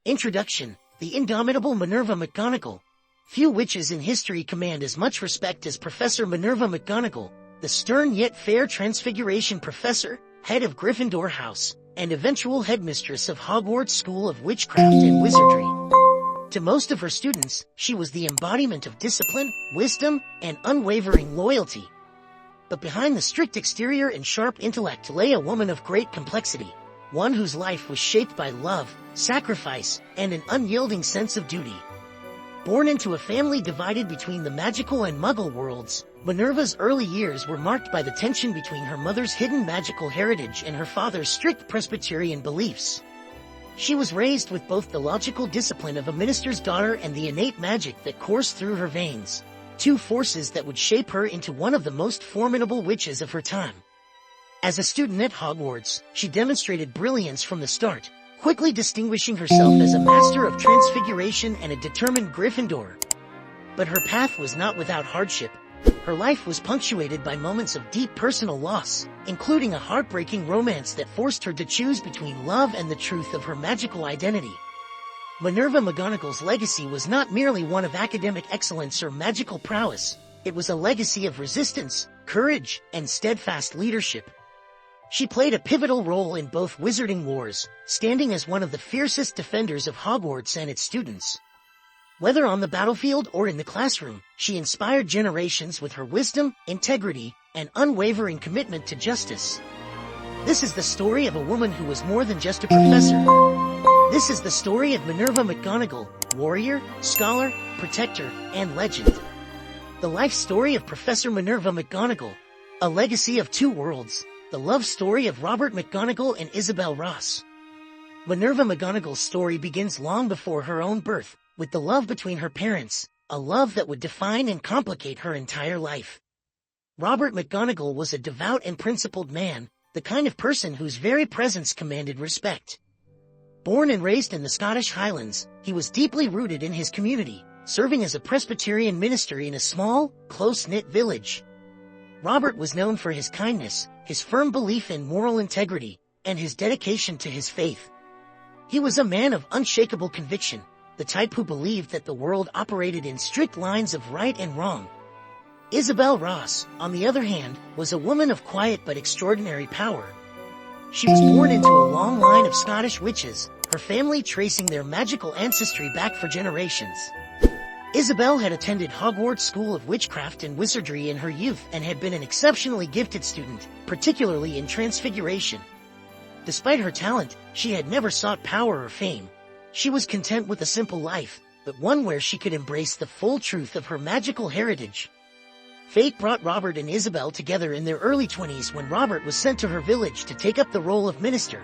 Introduction: the indomitable Minerva McGonagall. Few witches in history command as much respect as Professor Minerva McGonagall, the stern yet fair Transfiguration professor, head of Gryffindor House, and eventual headmistress of Hogwarts School of Witchcraft and Wizardry. To most of her students, she was the embodiment of discipline, wisdom, and unwavering loyalty. But behind the strict exterior and sharp intellect lay a woman of great complexity, one whose life was shaped by love, sacrifice, and an unyielding sense of duty. Born into a family divided between the magical and muggle worlds, Minerva's early years were marked by the tension between her mother's hidden magical heritage and her father's strict Presbyterian beliefs. She was raised with both the logical discipline of a minister's daughter and the innate magic that coursed through her veins, two forces that would shape her into one of the most formidable witches of her time. As a student at Hogwarts, she demonstrated brilliance from the start, quickly distinguishing herself as a master of transfiguration and a determined Gryffindor. But her path was not without hardship. Her life was punctuated by moments of deep personal loss, including a heartbreaking romance that forced her to choose between love and the truth of her magical identity. Minerva McGonagall's legacy was not merely one of academic excellence or magical prowess, it was a legacy of resistance, courage, and steadfast leadership. She played a pivotal role in both wizarding wars, standing as one of the fiercest defenders of Hogwarts and its students. Whether on the battlefield or in the classroom, she inspired generations with her wisdom, integrity, and unwavering commitment to justice. This is the story of a woman who was more than just a professor. This is the story of Minerva McGonagall, warrior, scholar, protector, and legend. The life story of Professor Minerva McGonagall, a legacy of two worlds. The love story of Robert McGonagall and Isabel Ross. Minerva McGonagall's story begins long before her own birth, with the love between her parents, a love that would define and complicate her entire life. Robert McGonagall was a devout and principled man, the kind of person whose very presence commanded respect. Born and raised in the Scottish Highlands, he was deeply rooted in his community, serving as a Presbyterian minister in a small, close-knit village. Robert was known for his kindness, his firm belief in moral integrity, and his dedication to his faith. He was a man of unshakable conviction, the type who believed that the world operated in strict lines of right and wrong. Isabel Ross, on the other hand, was a woman of quiet but extraordinary power. She was born into a long line of Scottish witches, her family tracing their magical ancestry back for generations. Isabel had attended Hogwarts School of Witchcraft and Wizardry in her youth and had been an exceptionally gifted student, particularly in Transfiguration. Despite her talent, she had never sought power or fame. She was content with a simple life, but one where she could embrace the full truth of her magical heritage. Fate brought Robert and Isabel together in their early 20s when Robert was sent to her village to take up the role of minister.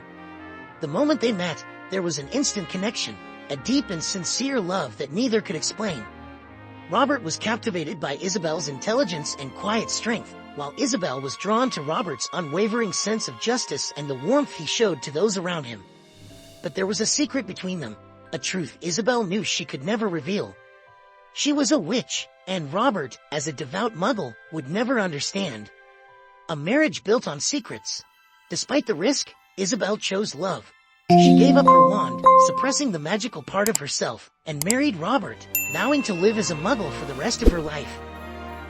The moment they met, there was an instant connection, a deep and sincere love that neither could explain. Robert was captivated by Isabel's intelligence and quiet strength, while Isabel was drawn to Robert's unwavering sense of justice and the warmth he showed to those around him. But there was a secret between them, a truth Isabel knew she could never reveal. She was a witch, and Robert, as a devout muggle, would never understand. A marriage built on secrets. Despite the risk, Isabel chose love. She gave up her wand, suppressing the magical part of herself, and married Robert, vowing to live as a muggle for the rest of her life.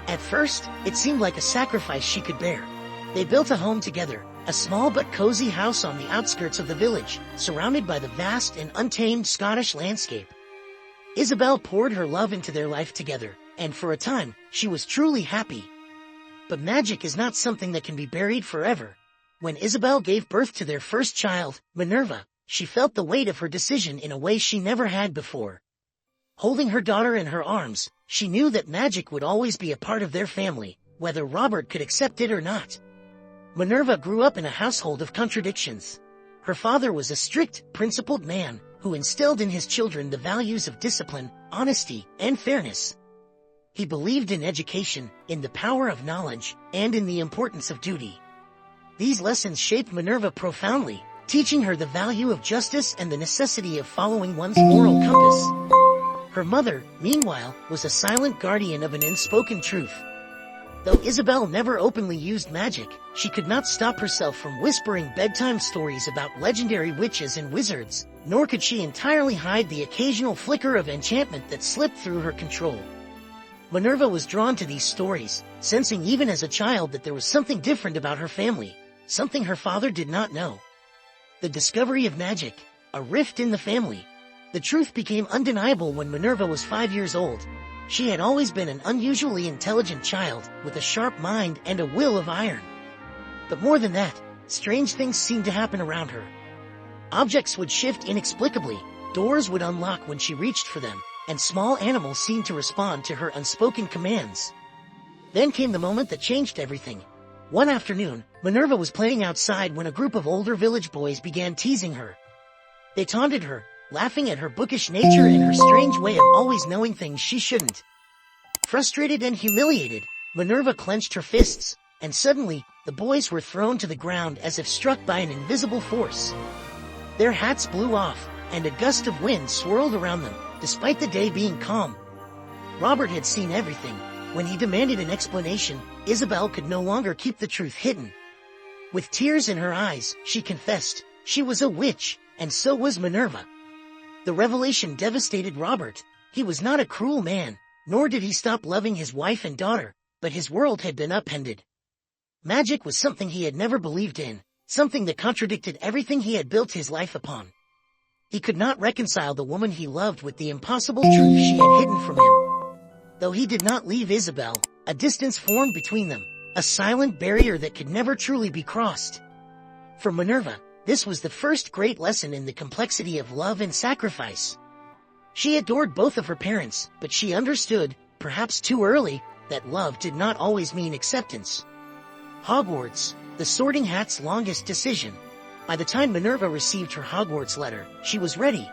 At first, it seemed like a sacrifice she could bear. They built a home together, a small but cozy house on the outskirts of the village, surrounded by the vast and untamed Scottish landscape. Isabel poured her love into their life together, and for a time, she was truly happy. But magic is not something that can be buried forever. When Isabel gave birth to their first child, Minerva, she felt the weight of her decision in a way she never had before. Holding her daughter in her arms, she knew that magic would always be a part of their family, whether Robert could accept it or not. Minerva grew up in a household of contradictions. Her father was a strict, principled man, who instilled in his children the values of discipline, honesty, and fairness. He believed in education, in the power of knowledge, and in the importance of duty. These lessons shaped Minerva profoundly, teaching her the value of justice and the necessity of following one's moral compass. Her mother, meanwhile, was a silent guardian of an unspoken truth. Though Isabel never openly used magic, she could not stop herself from whispering bedtime stories about legendary witches and wizards, nor could she entirely hide the occasional flicker of enchantment that slipped through her control. Minerva was drawn to these stories, sensing even as a child that there was something different about her family, something her father did not know. The discovery of magic, a rift in the family. The truth became undeniable when Minerva was 5 years old. She had always been an unusually intelligent child, with a sharp mind and a will of iron. But more than that, strange things seemed to happen around her. Objects would shift inexplicably, doors would unlock when she reached for them, and small animals seemed to respond to her unspoken commands. Then came the moment that changed everything. One afternoon, Minerva was playing outside when a group of older village boys began teasing her. They taunted her, laughing at her bookish nature and her strange way of always knowing things she shouldn't. Frustrated and humiliated, Minerva clenched her fists, and suddenly, the boys were thrown to the ground as if struck by an invisible force. Their hats blew off, and a gust of wind swirled around them, despite the day being calm. Robert had seen everything. When he demanded an explanation, Isabel could no longer keep the truth hidden. With tears in her eyes, she confessed, she was a witch, and so was Minerva. The revelation devastated Robert. He was not a cruel man, nor did he stop loving his wife and daughter, but his world had been upended. Magic was something he had never believed in, something that contradicted everything he had built his life upon. He could not reconcile the woman he loved with the impossible truth she had hidden from him. Though he did not leave Isabel, a distance formed between them, a silent barrier that could never truly be crossed. For Minerva, this was the first great lesson in the complexity of love and sacrifice. She adored both of her parents, but she understood, perhaps too early, that love did not always mean acceptance. Hogwarts, the Sorting Hat's longest decision. By the time Minerva received her Hogwarts letter, she was ready.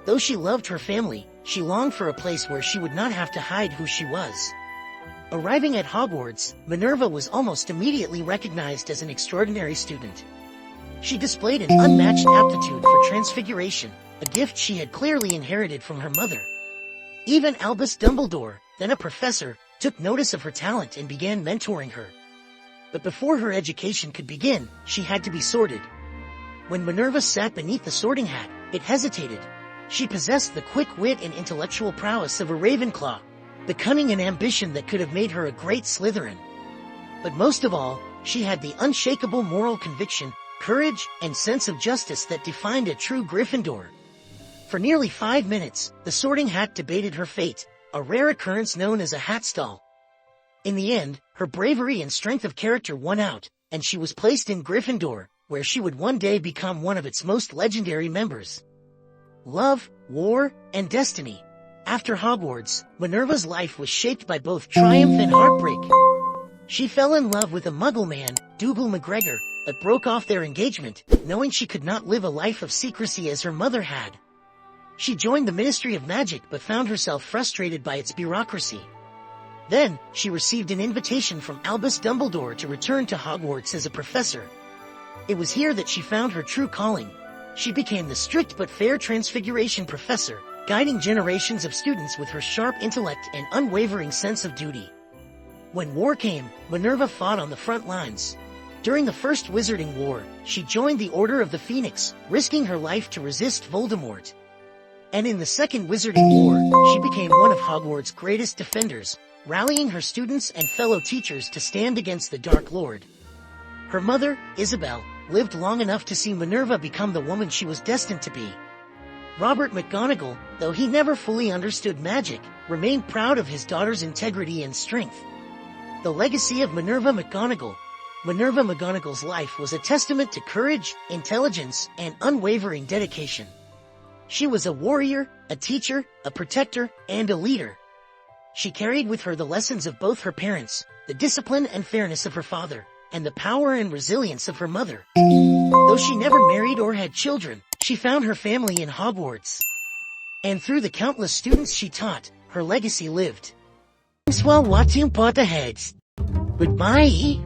Though she loved her family, she longed for a place where she would not have to hide who she was. Arriving at Hogwarts, Minerva was almost immediately recognized as an extraordinary student. She displayed an unmatched aptitude for transfiguration, a gift she had clearly inherited from her mother. Even Albus Dumbledore, then a professor, took notice of her talent and began mentoring her. But before her education could begin, she had to be sorted. When Minerva sat beneath the sorting hat, it hesitated. She possessed the quick wit and intellectual prowess of a Ravenclaw, the cunning and ambition that could have made her a great Slytherin. But most of all, she had the unshakable moral conviction, courage, and sense of justice that defined a true Gryffindor. For nearly 5 minutes, the sorting hat debated her fate, a rare occurrence known as a hat stall. In the end, her bravery and strength of character won out, and she was placed in Gryffindor, where she would one day become one of its most legendary members. Love, war, and destiny. After Hogwarts, Minerva's life was shaped by both triumph and heartbreak. She fell in love with a Muggle man, Dougal McGregor, but broke off their engagement, knowing she could not live a life of secrecy as her mother had. She joined the Ministry of Magic but found herself frustrated by its bureaucracy. Then, she received an invitation from Albus Dumbledore to return to Hogwarts as a professor. It was here that she found her true calling. She became the strict but fair Transfiguration professor, guiding generations of students with her sharp intellect and unwavering sense of duty. When war came, Minerva fought on the front lines. During the First Wizarding War, she joined the Order of the Phoenix, risking her life to resist Voldemort. And in the Second Wizarding War, she became one of Hogwarts' greatest defenders, rallying her students and fellow teachers to stand against the Dark Lord. Her mother, Isabel, lived long enough to see Minerva become the woman she was destined to be. Robert McGonagall, though he never fully understood magic, remained proud of his daughter's integrity and strength. The legacy of Minerva McGonagall. Minerva McGonagall's life was a testament to courage, intelligence, and unwavering dedication. She was a warrior, a teacher, a protector, and a leader. She carried with her the lessons of both her parents, the discipline and fairness of her father, and the power and resilience of her mother. Though she never married or had children, she found her family in Hogwarts. And through the countless students she taught, her legacy lived. Thanks for watching Potterheads. Goodbye.